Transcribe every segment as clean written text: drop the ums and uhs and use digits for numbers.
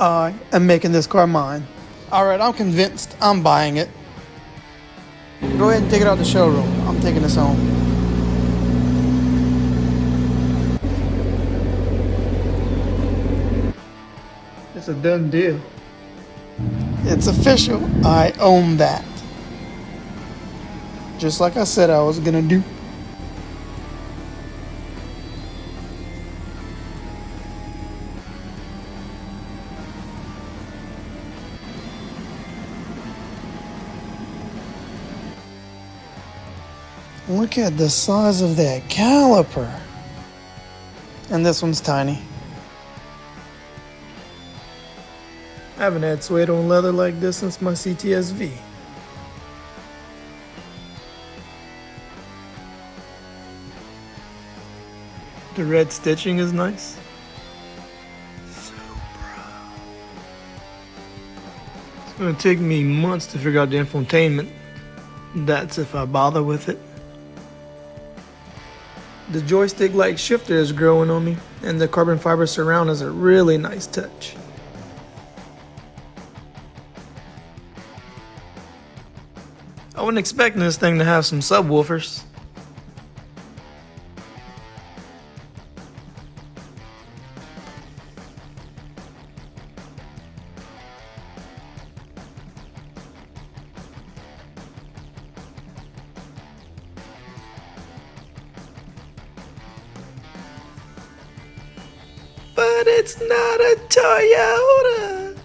I am making this car mine. Alright, I'm convinced. I'm buying it. Go ahead and take it out the showroom. I'm taking this home. It's a done deal. It's official. I own that. Just like I said I was gonna do. Look at the size of that caliper. And this one's tiny. I haven't had suede on leather like this since my CTSV. The red stitching is nice. Supra. It's gonna take me months to figure out the infotainment. That's if I bother with it. The joystick-like shifter is growing on me, and the carbon fiber surround is a really nice touch. I wasn't expecting this thing to have some subwoofers. But it's not a Toyota.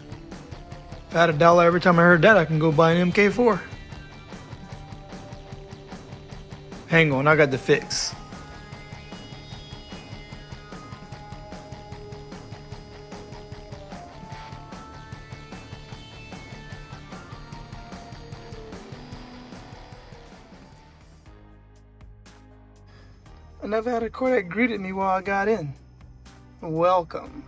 If I had $1 every time I heard that, I can go buy an MK4. Hang on, I got the fix. I never had a car that greeted me while I got in. Welcome.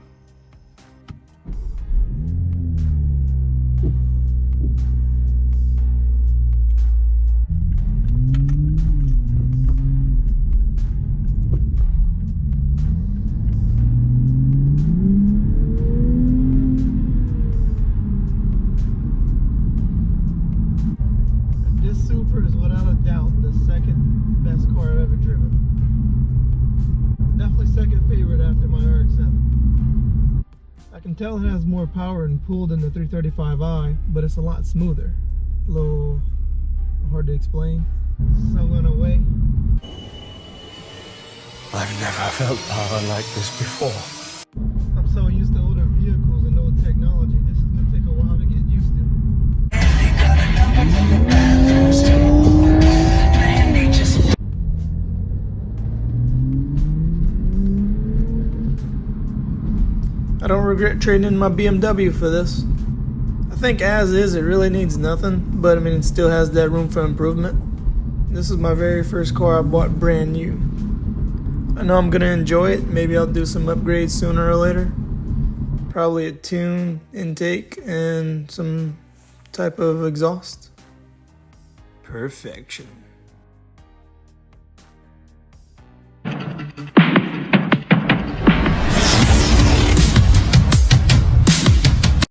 This Supra is without a doubt the second best car I've ever driven. Definitely second favorite after my RX-7. I can tell it has more power and pull than the 335i, but it's a lot smoother. A little hard to explain. So in a way, I've never felt power like this before. I'm so used to older vehicles and old technology. This is gonna take a while to get used to. I don't regret trading in my BMW for this. I think as is, it really needs nothing, but I mean, it still has that room for improvement. This is my very first car I bought brand new. I know I'm gonna enjoy it. Maybe I'll do some upgrades sooner or later. Probably a tune, intake, and some type of exhaust. Perfection.